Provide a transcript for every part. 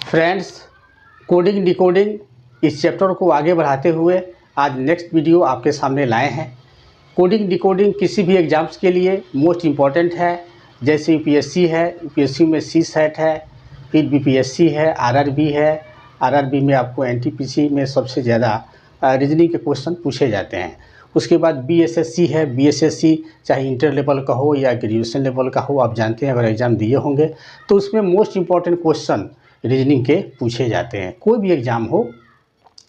Friends, coding decoding इस chapter को आगे बढ़ाते हुए आज नेक्स्ट वीडियो आपके सामने लाए हैं। कोडिंग डिकोडिंग किसी भी एग्ज़ाम्स के लिए मोस्ट इम्पॉर्टेंट है। जैसे यूपीएससी है, यूपीएससी में सी सेट है, फिर बीपीएससी है, आरआरबी है। आरआरबी में आपको एनटीपीसी में सबसे ज़्यादा रीजनिंग के क्वेश्चन पूछे जाते हैं। उसके बाद बीएसएससी है। बीएसएससी चाहे इंटर लेवल का हो या ग्रेजुएशन लेवल का हो, आप जानते हैं, अगर एग्ज़ाम दिए होंगे तो उसमें मोस्ट इम्पॉर्टेंट क्वेश्चन रीजनिंग के पूछे जाते हैं। कोई भी एग्ज़ाम हो,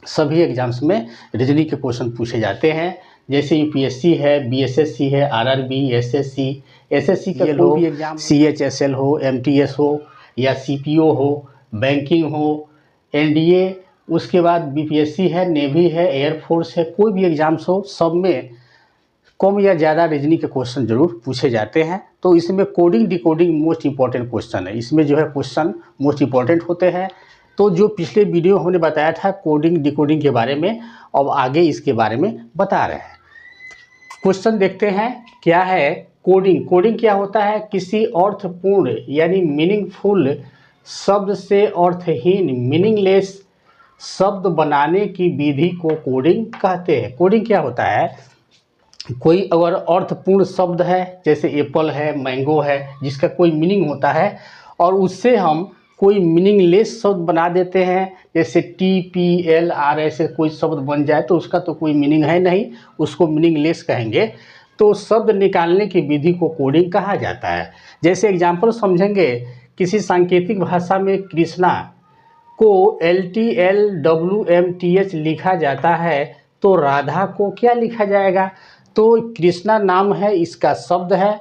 सभी एग्ज़ाम्स में रीजनिंग के क्वेश्चन पूछे जाते हैं। जैसे यूपीएससी है, बीएसएससी है, आरआरबी, एसएससी का कोई भी एग्ज़ाम, सीएचएसएल हो, एमटीएस हो या सीपीओ हो, बैंकिंग हो, एनडीए, उसके बाद बीपीएससी है, नेवी है, एयरफोर्स है, कोई भी एग्ज़ाम्स हो, सब में कम या ज़्यादा रीजनिंग के क्वेश्चन जरूर पूछे जाते हैं। तो इसमें coding decoding most important question है। इसमें जो है क्वेश्चन मोस्ट इम्पॉर्टेंट होते हैं। तो जो पिछले वीडियो हमने बताया था कोडिंग डिकोडिंग के बारे में, अब आगे इसके बारे में बता रहे हैं। क्वेश्चन देखते हैं क्या है। कोडिंग कोडिंग क्या होता है? किसी अर्थपूर्ण यानी मीनिंगफुल शब्द से अर्थहीन मीनिंगलेस शब्द बनाने की विधि को कोडिंग कहते हैं। कोडिंग क्या होता है? कोई अगर अर्थपूर्ण शब्द है, जैसे एप्पल है, मैंगो है, जिसका कोई मीनिंग होता है, और उससे हम कोई मीनिंगलेस शब्द बना देते हैं, जैसे TPLR ऐसे कोई शब्द बन जाए तो उसका तो कोई मीनिंग है नहीं, उसको मीनिंगलेस कहेंगे। तो शब्द निकालने की विधि को कोडिंग कहा जाता है। जैसे एग्जाम्पल समझेंगे, किसी सांकेतिक भाषा में कृष्णा को LTLWMTH लिखा जाता है तो राधा को क्या लिखा जाएगा? तो कृष्णा नाम है, इसका शब्द है,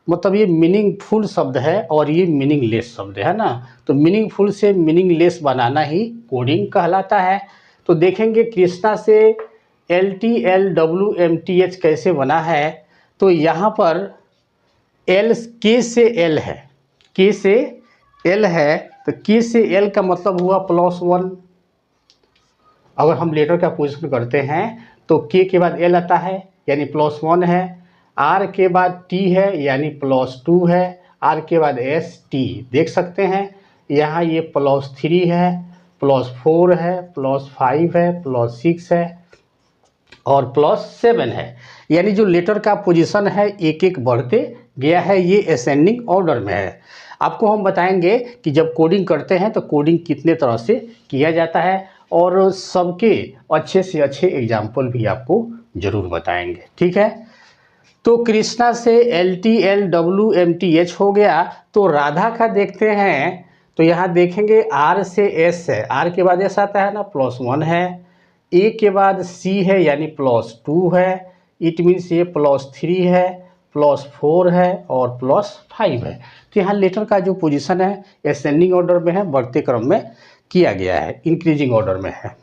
मतलब ये मीनिंगफुल शब्द है और ये मीनिंगलेस शब्द है ना। तो मीनिंगफुल से मीनिंगलेस बनाना ही कोडिंग कहलाता है। तो देखेंगे कृष्णा से LTLWMTH कैसे बना है। तो यहाँ पर K से L है, K से L है, तो K से L का मतलब हुआ +1। अगर हम लेटर का पोजीशन करते हैं तो K के बाद L आता है यानी +1 है, R के बाद T है यानी +2 है, R के बाद ST देख सकते हैं। यहाँ ये +3 है, +4 है, +5 है, +6 है और +7 है। यानी जो लेटर का पोजीशन है एक एक बढ़ते गया है, ये असेंडिंग ऑर्डर में है। आपको हम बताएंगे कि जब कोडिंग करते हैं तो कोडिंग कितने तरह से किया जाता है, और सबके अच्छे से अच्छे एग्जाम्पल भी आपको ज़रूर बताएंगे, ठीक है। तो कृष्णा से LTLWMTH हो गया। तो राधा का देखते हैं, तो यहाँ देखेंगे R से S है, R के बाद S आता है ना, +1 है, A के बाद C है यानी +2 है, इट मीन्स ये +3 है, +4 है और +5 है। तो यहाँ लेटर का जो पोजीशन है असेंडिंग ऑर्डर में है, बढ़ते क्रम में किया गया है, इंक्रीजिंग ऑर्डर में है।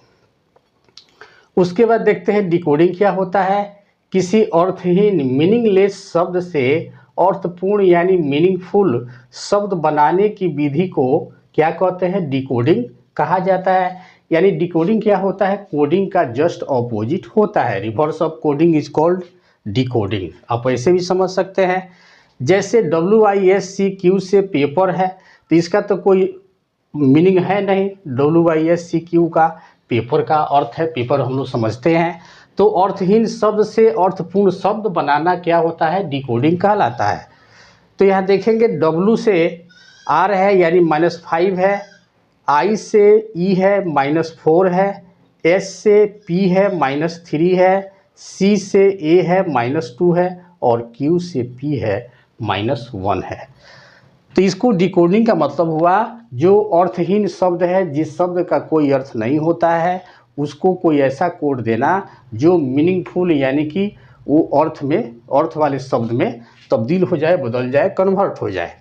उसके बाद देखते हैं डिकोडिंग क्या होता है। किसी अर्थहीन मीनिंगलेस शब्द से अर्थपूर्ण यानी मीनिंगफुल शब्द बनाने की विधि को क्या कहते हैं? डिकोडिंग कहा जाता है। यानी डिकोडिंग क्या होता है? कोडिंग का जस्ट ऑपोजिट होता है। Reverse of coding is called decoding. आप ऐसे भी समझ सकते हैं। जैसे WISCQ से पेपर है, तो इसका तो कोई मीनिंग है नहीं। WISCQ का पेपर का अर्थ है, पेपर हम लोग समझते हैं। तो अर्थहीन शब्द से अर्थपूर्ण शब्द बनाना क्या होता है? डिकोडिंग कहलाता है। तो यहाँ देखेंगे W से R है यानी -5 है, I से E है -4 है, S से P है -3 है, C से A है -2 है और Q से P है -1 है। तो इसको डिकोडिंग का मतलब हुआ जो अर्थहीन शब्द है, जिस शब्द का कोई अर्थ नहीं होता है, उसको कोई ऐसा कोड देना जो मीनिंगफुल यानी कि वो अर्थ वाले शब्द में तब्दील हो जाए, बदल जाए, कन्वर्ट हो जाए।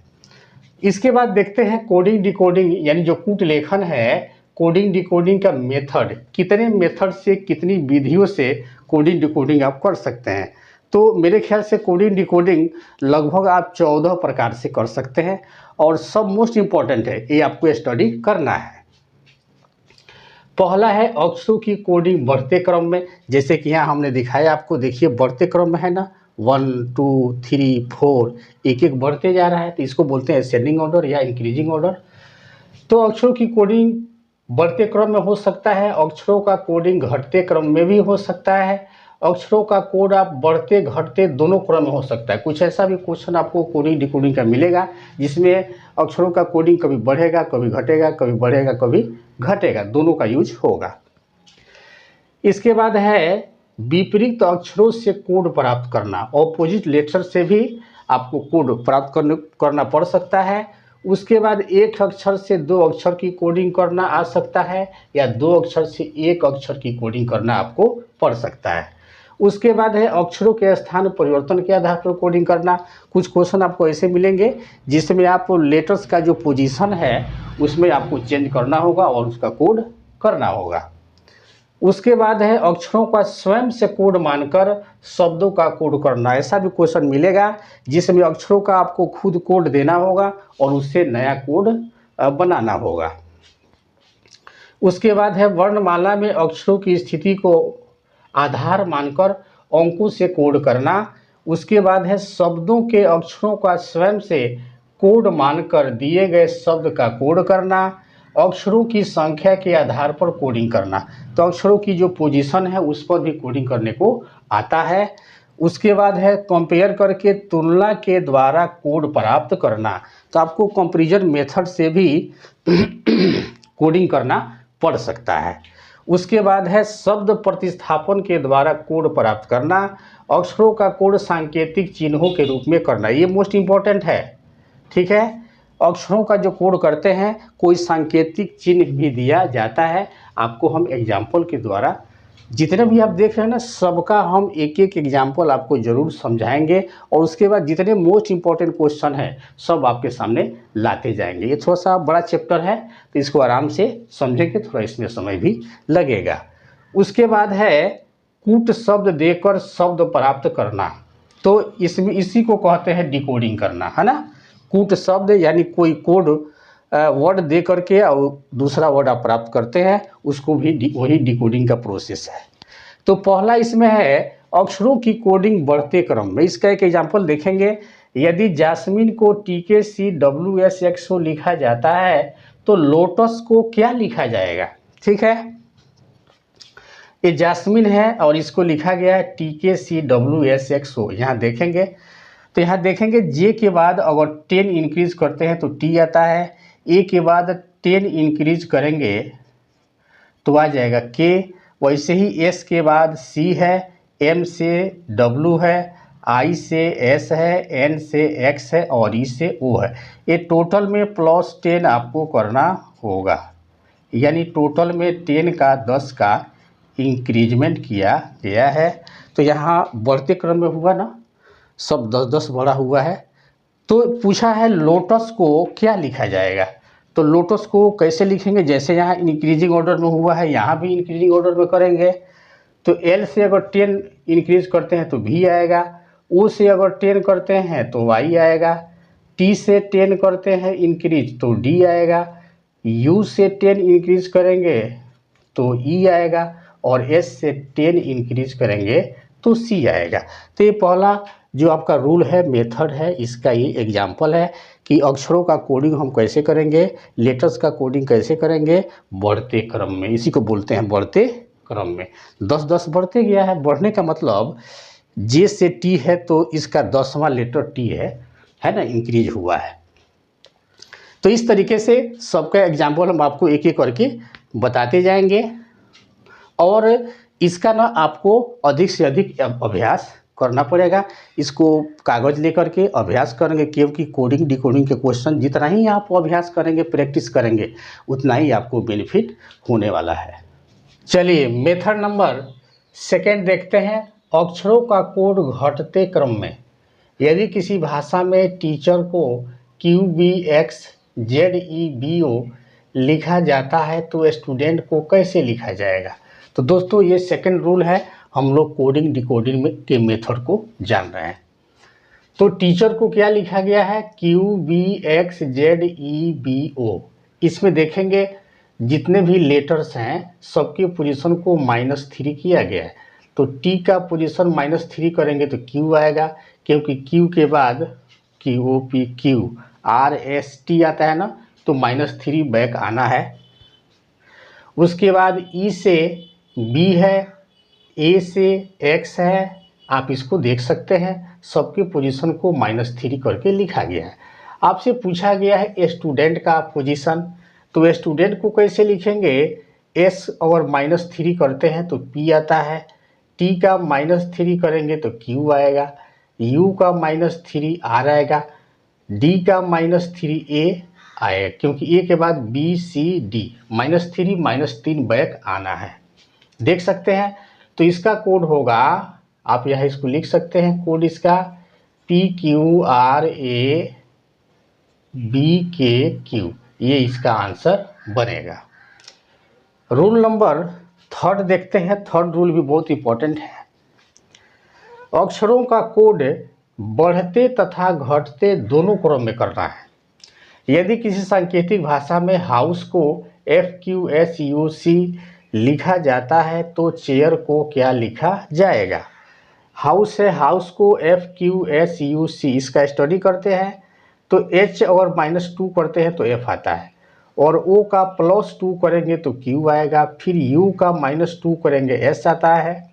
इसके बाद देखते हैं कोडिंग डिकोडिंग यानी जो कूट लेखन है। कोडिंग डिकोडिंग का मेथड, कितने मेथड से, कितनी विधियों से कोडिंग डिकोडिंग आप कर सकते हैं। तो मेरे ख्याल से कोडिंग डिकोडिंग लगभग आप 14 प्रकार से कर सकते हैं, और सब मोस्ट इम्पॉर्टेंट है, ये आपको स्टडी करना है। पहला है अक्षरों की कोडिंग बढ़ते क्रम में, जैसे कि यहाँ हमने दिखाया आपको, देखिए बढ़ते क्रम में है ना, 1 2 3 4 एक एक बढ़ते जा रहा है, तो इसको बोलते हैं असेंडिंग ऑर्डर या इंक्रीजिंग ऑर्डर। तो अक्षरों की कोडिंग बढ़ते क्रम में हो सकता है, अक्षरों का कोडिंग घटते क्रम में भी हो सकता है। अक्षरों का कोड आप बढ़ते घटते दोनों क्रम में हो सकता है। कुछ ऐसा भी क्वेश्चन आपको कोडिंग डिकोडिंग का मिलेगा जिसमें अक्षरों का कोडिंग कभी बढ़ेगा कभी घटेगा, कभी बढ़ेगा कभी घटेगा, दोनों का यूज होगा। इसके बाद है विपरीत अक्षरों से कोड प्राप्त करना। ऑपोजिट लेटर से भी आपको कोड प्राप्त करना पड़ सकता है। उसके बाद एक अक्षर से दो अक्षर की कोडिंग करना आ सकता है, या दो अक्षर से एक अक्षर की कोडिंग करना आपको पड़ सकता है। उसके बाद है अक्षरों के स्थान परिवर्तन के आधार पर कोडिंग करना। कुछ क्वेश्चन आपको ऐसे मिलेंगे जिसमें आप लेटर्स का जो पोजीशन है उसमें आपको चेंज करना होगा और उसका कोड करना होगा। उसके बाद है अक्षरों का स्वयं से कोड मानकर शब्दों का कोड करना। ऐसा भी क्वेश्चन मिलेगा जिसमें अक्षरों का आपको खुद कोड देना होगा और उससे नया कोड बनाना होगा। उसके बाद है वर्णमाला में अक्षरों की स्थिति को आधार मानकर अंकों से कोड करना। उसके बाद है शब्दों के अक्षरों का स्वयं से कोड मानकर दिए गए शब्द का कोड करना। अक्षरों की संख्या के आधार पर कोडिंग करना, तो अक्षरों की जो पोजीशन है उस पर भी कोडिंग करने को आता है। उसके बाद है कंपेयर करके तुलना के द्वारा कोड प्राप्त करना, तो आपको कंपैरिजन मेथड से भी कोडिंग करना पड़ सकता है। उसके बाद है शब्द प्रतिस्थापन के द्वारा कोड प्राप्त करना। अक्षरों का कोड सांकेतिक चिन्हों के रूप में करना, ये मोस्ट इम्पॉर्टेंट है, ठीक है। अक्षरों का जो कोड करते हैं कोई सांकेतिक चिन्ह भी दिया जाता है। आपको हम एग्जाम्पल के द्वारा जितने भी आप देख रहे हैं ना सबका हम एक एक एग्जाम्पल आपको ज़रूर समझाएंगे, और उसके बाद जितने मोस्ट इम्पॉर्टेंट क्वेश्चन हैं सब आपके सामने लाते जाएंगे। ये थोड़ा सा बड़ा चैप्टर है तो इसको आराम से समझेंगे, थोड़ा इसमें समय भी लगेगा। उसके बाद है कूट शब्द देकर शब्द प्राप्त करना, तो इसमें इसी को कहते हैं डिकोडिंग करना, है ना। कूट शब्द यानी कोई कोड वर्ड दे करके और दूसरा वर्ड आप प्राप्त करते हैं, उसको भी वही डिकोडिंग का प्रोसेस है। तो पहला इसमें है अक्षरों की कोडिंग बढ़ते क्रम में। इसका एक एग्जांपल देखेंगे। यदि जास्मिन को TKCWSXO लिखा जाता है तो लोटस को क्या लिखा जाएगा, ठीक है। ये जास्मिन है और इसको लिखा गया है TKCWSXO। यहाँ देखेंगे तो यहाँ देखेंगे जे के बाद अगर 10 इंक्रीज करते हैं तो टी आता है, ए के बाद 10 इंक्रीज करेंगे तो आ जाएगा के, वैसे ही एस के बाद सी है, एम से डब्लू है, आई से एस है, एन से एक्स है और ई से ओ है। ये टोटल में +10 आपको करना होगा, यानी टोटल में 10 का 10 का इंक्रीजमेंट किया गया है। तो यहाँ बढ़ते क्रम में हुआ ना, सब 10-10 बढ़ा हुआ है। तो पूछा है लोटस को क्या लिखा जाएगा, तो लोटस को कैसे लिखेंगे, जैसे यहाँ इंक्रीजिंग ऑर्डर में हुआ है यहाँ भी इंक्रीजिंग ऑर्डर में करेंगे। तो एल से अगर 10 इंक्रीज करते हैं तो भी आएगा, ओ से अगर 10 करते हैं तो वाई आएगा, टी से 10 करते हैं इंक्रीज तो डी आएगा, यू से 10 इंक्रीज करेंगे तो ई आएगा, और एस से 10 इंक्रीज करेंगे तो सी आएगा। तो ये पहला जो आपका रूल है, मेथड है, इसका ये एग्जाम्पल है कि अक्षरों का कोडिंग हम कैसे करेंगे, लेटर्स का कोडिंग कैसे करेंगे बढ़ते क्रम में। इसी को बोलते हैं बढ़ते क्रम में। 10-10 बढ़ते गया है, बढ़ने का मतलब जे से टी है तो इसका 10वां लेटर टी है ना, इंक्रीज हुआ है। तो इस तरीके से सबका एग्जाम्पल हम आपको एक एक करके बताते जाएंगे, और इसका ना आपको अधिक से अधिक अभ्यास करना पड़ेगा। इसको कागज़ लेकर के अभ्यास करेंगे, क्योंकि कोडिंग डिकोडिंग के क्वेश्चन जितना ही आप अभ्यास करेंगे, प्रैक्टिस करेंगे, उतना ही आपको बेनिफिट होने वाला है। चलिए मेथड नंबर 2 देखते हैं। अक्षरों का कोड घटते क्रम में। यदि किसी भाषा में टीचर को QBXZEBO लिखा जाता है तो स्टूडेंट को कैसे लिखा जाएगा। तो दोस्तों ये सेकंड रूल है, हम लोग कोडिंग डिकोडिंग में के मेथड को जान रहे हैं। तो टीचर को क्या लिखा गया है, QBXZEBO। इसमें देखेंगे जितने भी लेटर्स हैं सबकी पोजीशन को -3 किया गया है। तो टी का पोजीशन -3 करेंगे तो क्यू आएगा, क्योंकि क्यू के बाद QOPQ RST आता है ना, तो -3 बैक आना है। उसके बाद ई से बी है, ए से एक्स है, आप इसको देख सकते हैं, सबके पोजीशन को -3 करके लिखा गया है। आपसे पूछा गया है स्टूडेंट का पोजीशन, तो स्टूडेंट को कैसे लिखेंगे, एस और -3 करते हैं तो पी आता है, टी का -3 करेंगे तो क्यू आएगा, यू का -3 आर आएगा, डी का -3 ए आएगा, क्योंकि ए के बाद बी सी डी -3 -3 बैक आना है। देख सकते हैं, तो इसका कोड होगा, आप यहाँ इसको लिख सकते हैं, कोड इसका PQRA BKQ, ये इसका आंसर बनेगा। रूल नंबर 3 देखते हैं। 3rd रूल भी बहुत इंपॉर्टेंट है। अक्षरों का कोड बढ़ते तथा घटते दोनों क्रम में करना है। यदि किसी सांकेतिक भाषा में हाउस को FQSUC लिखा जाता है तो चेयर को क्या लिखा जाएगा। हाउस है, हाउस को FQSUC, इसका स्टडी करते हैं तो H और -2 करते हैं तो F आता है, और O का +2 करेंगे तो Q आएगा, फिर U का -2 करेंगे S आता है,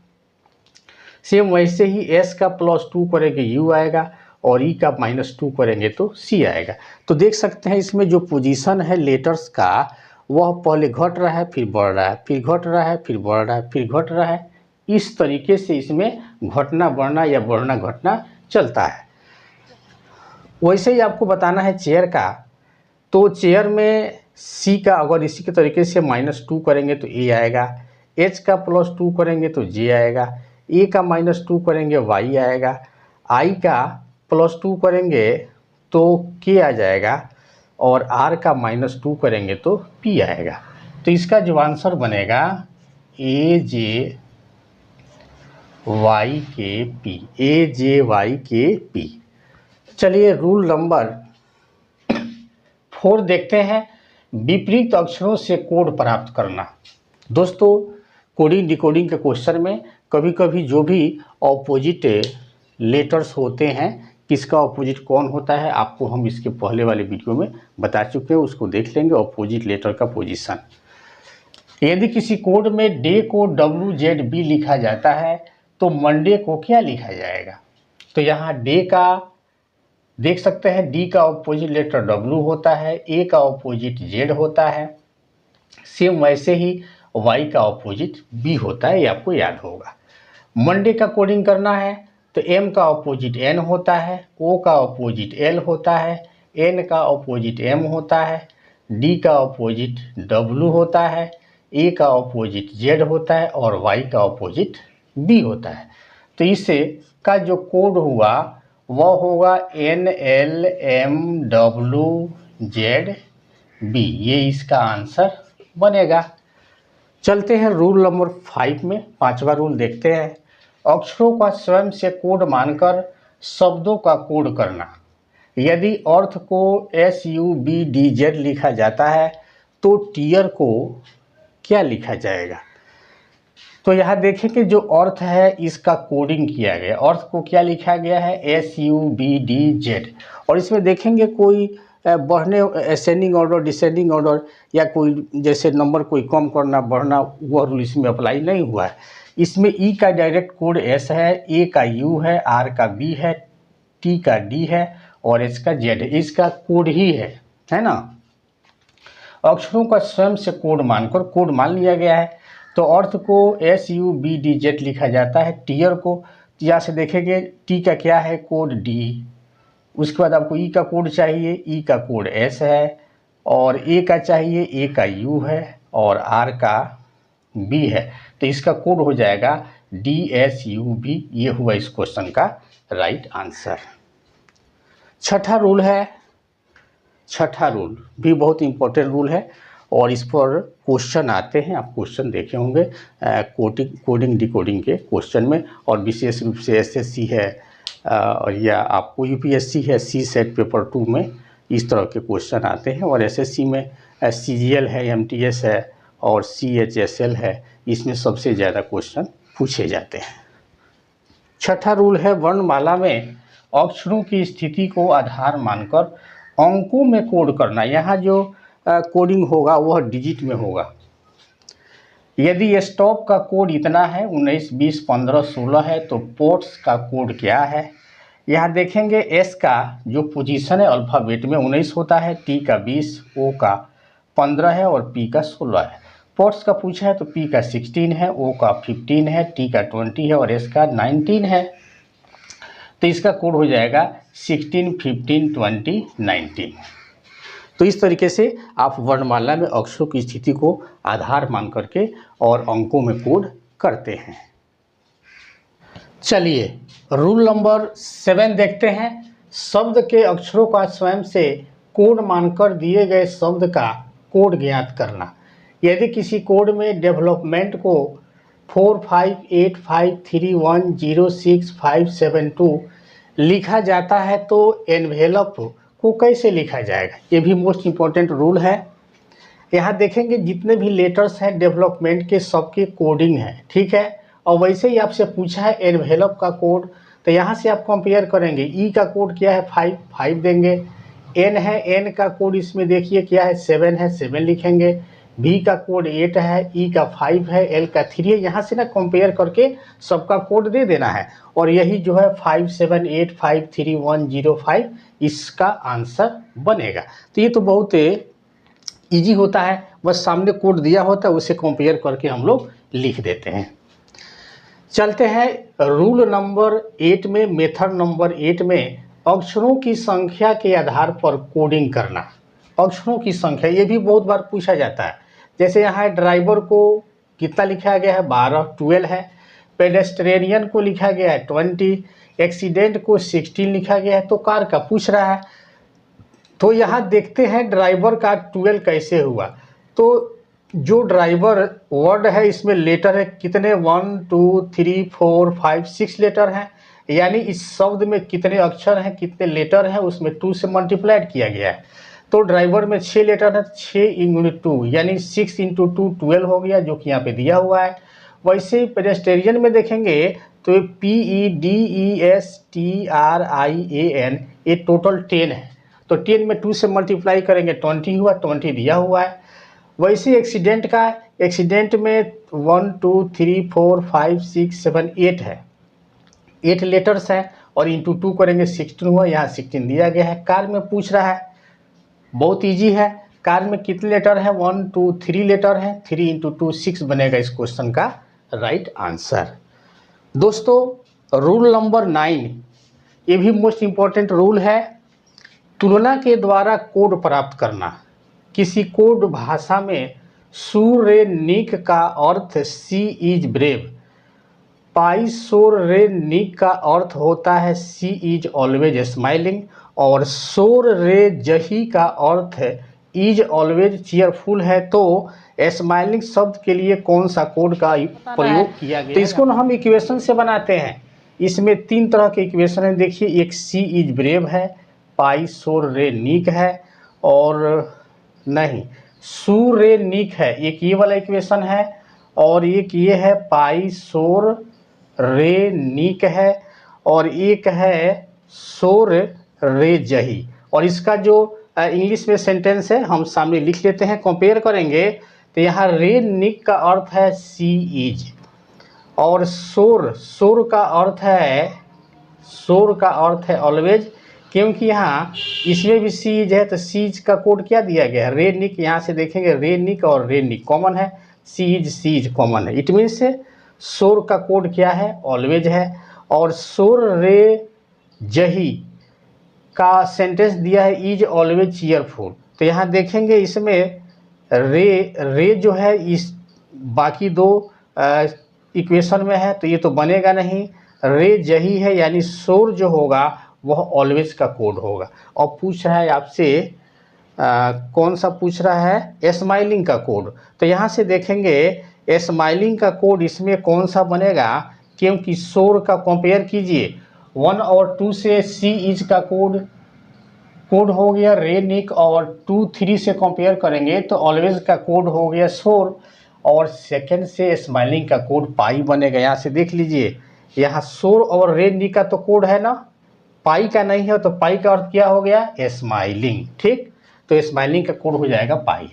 सेम वैसे ही S का +2 करेंगे U आएगा, और E का -2 करेंगे तो C आएगा। तो देख सकते हैं इसमें जो पोजीशन है लेटर्स का, वह पहले घट रहा है फिर बढ़ रहा है, फिर घट रहा है फिर बढ़ रहा है, फिर घट रहा है। इस तरीके से इसमें घटना बढ़ना या बढ़ना घटना चलता है। वैसे ही आपको बताना है चेयर का, तो चेयर में C का अगर इसी के तरीके से -2 करेंगे तो A आएगा, H का +2 करेंगे तो J आएगा, A का -2 करेंगे Y आएगा, I का +2 करेंगे तो K आ जाएगा, और R का -2 करेंगे तो P आएगा। तो इसका जो आंसर बनेगा AJYKP। चलिए रूल नंबर 4 देखते हैं। विपरीत अक्षरों से कोड प्राप्त करना। दोस्तों, कोडिंग डिकोडिंग के क्वेश्चन में कभी कभी जो भी ऑपोजिट लेटर्स होते हैं, किसका ऑपोजिट कौन होता है, आपको हम इसके पहले वाले वीडियो में बता चुके हैं, उसको देख लेंगे, ऑपोजिट लेटर का पोजीशन। यदि किसी कोड में डे को WZB लिखा जाता है तो मंडे को क्या लिखा जाएगा। तो यहाँ डे का देख सकते हैं, डी का ऑपोजिट लेटर W होता है, ए का ऑपोजिट Z होता है, सेम वैसे ही वाई का ऑपोजिट बी होता है, ये आपको याद होगा। मंडे का कोडिंग करना है तो एम का ऑपोजिट एन होता है, ओ का ऑपोजिट एल होता है, एन का ऑपोजिट एम होता है, डी का ऑपोजिट डब्ल्यू होता है, ए का ऑपोजिट जेड होता है, और वाई का ऑपोजिट बी होता है। तो इससे का जो कोड हुआ वह होगा NLMWZB, ये इसका आंसर बनेगा। चलते हैं रूल नंबर 5 में। 5वां रूल देखते हैं। अक्षरों का स्वयं से कोड मानकर शब्दों का कोड करना। यदि अर्थ को SUBDZ लिखा जाता है तो टीयर को क्या लिखा जाएगा। तो यहाँ देखें कि जो अर्थ है इसका कोडिंग किया गया, अर्थ को क्या लिखा गया है SUBDZ, और इसमें देखेंगे कोई बढ़ने असेंडिंग ऑर्डर डिसेंडिंग ऑर्डर या कोई जैसे नंबर कोई कम करना बढ़ना, वह रूल इसमें अप्लाई नहीं हुआ है। इसमें ई का डायरेक्ट कोड S है, ए का U है, आर का B है, टी का D है, और एच का Z है, इसका कोड ही है ना। अक्षरों का स्वयं से कोड मानकर कोड मान लिया गया है, तो अर्थ को SUBDZ लिखा जाता है, टीयर को यहाँ से देखेंगे टी का क्या है कोड D, उसके बाद आपको ई का कोड चाहिए, ई का कोड S है, और ए का चाहिए, ए का U है, और आर का B है। तो इसका कोड हो जाएगा DSUB। ये हुआ इस क्वेश्चन का राइट आंसर। छठा रूल है, छठा रूल भी बहुत इंपॉर्टेंट रूल है, और इस पर क्वेश्चन आते हैं, आप क्वेश्चन देखे होंगे कोडिंग डिकोडिंग के क्वेश्चन में, और विशेष रूप से SSC है और या आपको UPSC है, CSET पेपर 2 में इस तरह के क्वेश्चन आते हैं, और SSC में CGL है, MTS है, और CHSL है, इसमें सबसे ज़्यादा क्वेश्चन पूछे जाते हैं। छठा रूल है, वर्णमाला में अक्षरों की स्थिति को आधार मानकर अंकों में कोड करना। यहाँ जो कोडिंग होगा वह डिजिट में होगा। यदि स्टॉप का कोड इतना है 19, 20, 15, 16 है तो पोर्ट्स का कोड क्या है। यहाँ देखेंगे एस का जो पोजीशन है अल्फ़ाबेट में 19 होता है, टी का 20, ओ का 15 है और पी का 16 है। पोर्ट्स का पूछा है तो पी का 16 है, ओ का 15 है, टी का 20 है और एस का 19 है। तो इसका कोड हो जाएगा 16, 15, 20, 19। तो इस तरीके से आप वर्णमाला में अक्षरों की स्थिति को आधार मान करके और अंकों में कोड करते हैं। चलिए रूल नंबर 7 देखते हैं। शब्द के अक्षरों का स्वयं से कोड मानकर दिए गए शब्द का कोड ज्ञात करना। यदि किसी कोड में डेवलपमेंट को 45853106572 लिखा जाता है तो एनवेलप को कैसे लिखा जाएगा, ये भी मोस्ट इम्पॉर्टेंट रूल है। यहाँ देखेंगे जितने भी लेटर्स हैं डेवलपमेंट के सबके कोडिंग है, ठीक है। और वैसे ही आपसे पूछा है एनवेलप का कोड, तो यहाँ से आप कंपेयर करेंगे। ई का कोड क्या है 5 देंगे। एन है, एन का कोड इसमें देखिए क्या है 7 है, 7 लिखेंगे। बी का कोड 8 है, ई का 5 है, एल का 3 है। यहाँ से ना कंपेयर करके सबका कोड दे देना है और यही जो है 57853105 इसका आंसर बनेगा। तो ये तो बहुत इजी होता है, बस सामने कोड दिया होता है उसे कंपेयर करके हम लोग लिख देते हैं। चलते हैं रूल नंबर 8 में, मेथड नंबर 8 में अक्षरों की संख्या के आधार पर कोडिंग करना। अक्षरों की संख्या ये भी बहुत बार पूछा जाता है। जैसे यहाँ ड्राइवर को कितना लिखा गया है 12 है। पेडेस्ट्रेनियन को लिखा गया है 20, एक्सीडेंट को 16 लिखा गया है। तो कार का पूछ रहा है, तो यहाँ देखते हैं ड्राइवर का 12 कैसे हुआ। तो जो ड्राइवर वर्ड है इसमें लेटर है कितने 1 2 3 4 5 6 लेटर हैं, यानी इस शब्द में कितने अक्षर हैं, कितने लेटर हैं उसमें 2 से मल्टीप्लाइड किया गया है। तो ड्राइवर में 6 लेटर है, 6 × 2 यानी 6 × 2 12 हो गया, जो कि यहाँ पे दिया हुआ है। वैसे ही पेडेस्ट्रियन में देखेंगे तो PEDESTRIAN ये टोटल 10 है। तो 10 में 2 से मल्टीप्लाई करेंगे 20 हुआ, 20 दिया हुआ है। वैसे एक्सीडेंट का, एक्सीडेंट में 1 2 3 4 5 6 7 8 है, 8 लेटर्स हैं और इंटू 2 करेंगे 16 हुआ, यहाँ 16 दिया गया है। कार में पूछ रहा है, बहुत इजी है। कार में कितने लेटर हैं 1 2 3 लेटर हैं, 3 × 2 6 बनेगा इस क्वेश्चन का राइट आंसर। दोस्तों रूल नंबर 9 ये भी मोस्ट इम्पॉर्टेंट रूल है। तुलना के द्वारा कोड प्राप्त करना। किसी कोड भाषा में सूरेनिक का अर्थ सी इज ब्रेव, पाइसोरेनिक का अर्थ होता है सी इज ऑलवेज स्माइलिंग और सोरेजही का अर्थ इज ऑलवेज चीयरफुल है। तो स्माइलिंग शब्द के लिए कौन सा कोड का प्रयोग किया गया? तो इसको ना हम इक्वेशन से बनाते हैं। इसमें 3 तरह के इक्वेशन है। देखिए एक सी इज ब्रेव है, पाइसोरेनिक है और नहीं सूरेनिक है, एक ये वाला इक्वेशन है और एक ये है पाइसोरेनिक है और एक है सोरेजही। और इसका जो इंग्लिश में सेंटेंस है हम सामने लिख लेते हैं, कंपेयर करेंगे। तो यहाँ रेनिक का अर्थ है सी इज और सोर का अर्थ है ऑलवेज, क्योंकि यहाँ इसमें भी सीज है तो सीज का कोड क्या दिया गया है रेनिक। यहाँ से देखेंगे रेनिक और रेनिक कॉमन है, सीज कॉमन है। इट मीन्स सोर का कोड क्या है ऑलवेज है। और सोरेजही का सेंटेंस दिया है इज ऑलवेज चीयरफुल। तो यहाँ देखेंगे इसमें रे जो है इस बाकी 2 इक्वेशन में है तो ये तो बनेगा नहीं। रेजही है यानी सोर जो होगा वह ऑलवेज का कोड होगा। और पूछ रहा है आपसे कौन सा पूछ रहा है स्माइलिंग का कोड। तो यहाँ से देखेंगे स्माइलिंग का कोड इसमें कौन सा बनेगा, क्योंकि सोर का कंपेयर कीजिए 1 और 2 से सी इज का कोड हो गया रेनिक और 2 3 से कंपेयर करेंगे तो ऑलवेज का कोड हो गया सोर और सेकंड से स्माइलिंग का कोड पाई बनेगा। यहाँ से देख लीजिए यहाँ सोर और रेनिक का तो कोड है ना पाई का नहीं है तो पाई का अर्थ क्या हो गया, स्माइलिंग। ठीक, तो स्माइलिंग का कोड हो जाएगा पाई।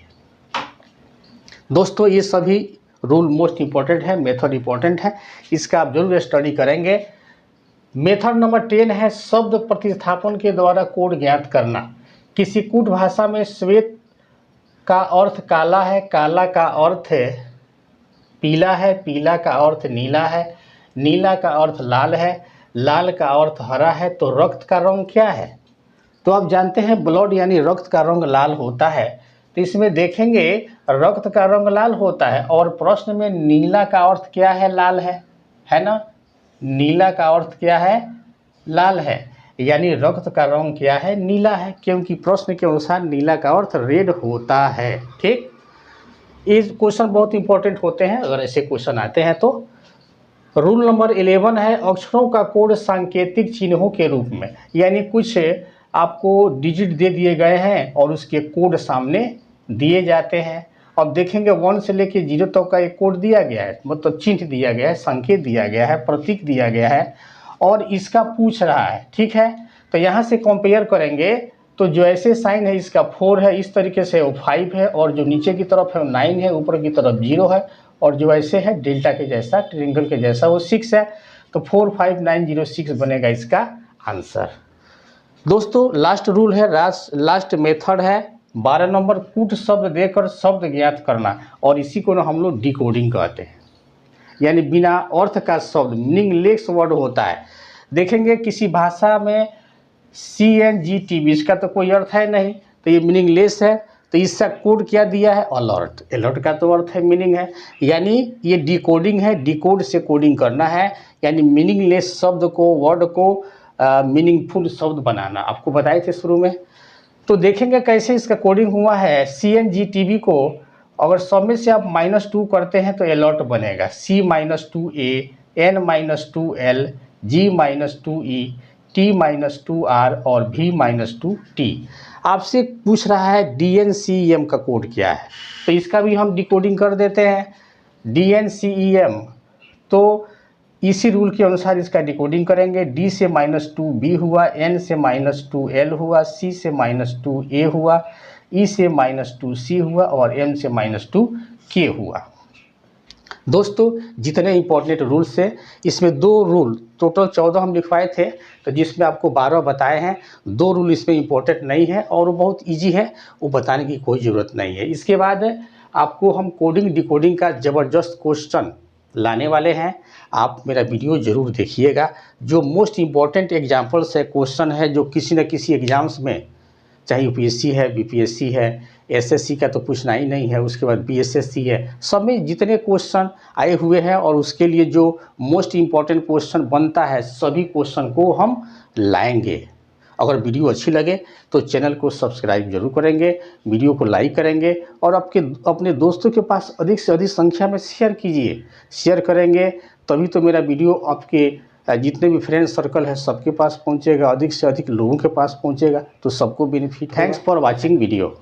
दोस्तों ये सभी रूल मोस्ट इंपॉर्टेंट है, मेथड इंपॉर्टेंट है, इसका आप जरूर स्टडी करेंगे। मेथड नंबर 10 है शब्द प्रतिस्थापन के द्वारा कोड ज्ञात करना। किसी कूट भाषा में श्वेत का अर्थ काला है, काला का अर्थ पीला है, पीला का अर्थ नीला है, नीला का अर्थ लाल है, लाल का अर्थ हरा है, तो रक्त का रंग क्या है? तो आप जानते हैं ब्लड यानी रक्त का रंग लाल होता है, तो इसमें देखेंगे रक्त का रंग लाल होता है और प्रश्न में नीला का अर्थ क्या है, लाल है ना, नीला का अर्थ क्या है, लाल है, यानी रक्त का रंग क्या है, नीला है, क्योंकि प्रश्न के अनुसार नीला का अर्थ रेड होता है। ठीक, ये क्वेश्चन बहुत इंपॉर्टेंट होते हैं अगर ऐसे क्वेश्चन आते हैं तो। रूल नंबर 11 है अक्षरों का कोड सांकेतिक चिन्हों के रूप में, यानी कुछ आपको डिजिट दे दिए गए हैं और उसके कोड सामने दिए जाते हैं। अब देखेंगे 1 से लेके 0 तक का एक कोड दिया गया है, मतलब चिन्ह दिया गया है, संकेत दिया गया है, प्रतीक दिया गया है और इसका पूछ रहा है। ठीक है, तो यहाँ से कंपेयर करेंगे तो जो ऐसे साइन है इसका 4 है, इस तरीके से वो 5 है, और जो नीचे की तरफ है वो 9 है, ऊपर की तरफ 0 है, और जो ऐसे है डेल्टा के जैसा, ट्रायंगल के जैसा वो 6 है, तो 4 5 9 0 6 बनेगा इसका आंसर। दोस्तों लास्ट रूल है, लास्ट मेथड है 12 नंबर, कूट शब्द देकर शब्द ज्ञात करना, और इसी को ना हम लोग डिकोडिंग कहते हैं, यानी बिना अर्थ का शब्द, मीनिंगलेस वर्ड होता है। देखेंगे किसी भाषा में CNGTB, इसका तो कोई अर्थ है नहीं, तो ये मीनिंगलेस है, तो इसका कोड क्या दिया है, अलर्ट। अलर्ट का तो अर्थ है मीनिंग है, यानी ये डिकोडिंग है, डिकोड से कोडिंग करना है, यानी मीनिंगलेस शब्द को, वर्ड को मीनिंगफुल शब्द बनाना, आपको बताए थे शुरू में। तो देखेंगे कैसे इसका कोडिंग हुआ है। CNGTB को अगर सब में से आप -2 करते हैं तो अलर्ट बनेगा, C-2A, N-2L, G-2E, T-2R और V-2T। आपसे पूछ रहा है DNCEM का कोड क्या है, तो इसका भी हम डिकोडिंग कर देते हैं। DNCEM तो इसी रूल के अनुसार इसका डिकोडिंग करेंगे। D से -2B हुआ, N से -2L हुआ, C से -2A हुआ, E से -2C हुआ और M से -2K हुआ। दोस्तों जितने इंपॉर्टेंट रूल्स है इसमें 2 रूल, टोटल 14 हम लिखवाए थे, तो जिसमें आपको 12 बताए हैं, 2 रूल इसमें इंपॉर्टेंट नहीं है और वो बहुत इजी है, वो बताने की कोई ज़रूरत नहीं है। इसके बाद आपको हम कोडिंग डिकोडिंग का ज़बरदस्त क्वेश्चन लाने वाले हैं, आप मेरा वीडियो ज़रूर देखिएगा। जो मोस्ट इम्पॉर्टेंट एग्जाम्पल्स है, क्वेश्चन है जो किसी न किसी एग्ज़ाम्स में, चाहे UPSC है, BPSC है, SSC का तो पूछना ही नहीं है, उसके बाद BSSC है, सब में जितने क्वेश्चन आए हुए हैं और उसके लिए जो मोस्ट इम्पॉर्टेंट क्वेश्चन बनता है, सभी क्वेश्चन को हम लाएंगे। अगर वीडियो अच्छी लगे तो चैनल को सब्सक्राइब जरूर करेंगे, वीडियो को लाइक करेंगे और अपने दोस्तों के पास अधिक से अधिक संख्या में शेयर कीजिए। शेयर करेंगे तभी तो मेरा वीडियो आपके जितने भी फ्रेंड सर्कल है सबके पास पहुंचेगा, अधिक से अधिक लोगों के पास पहुंचेगा, तो सबको benefit. Thanks for watching video.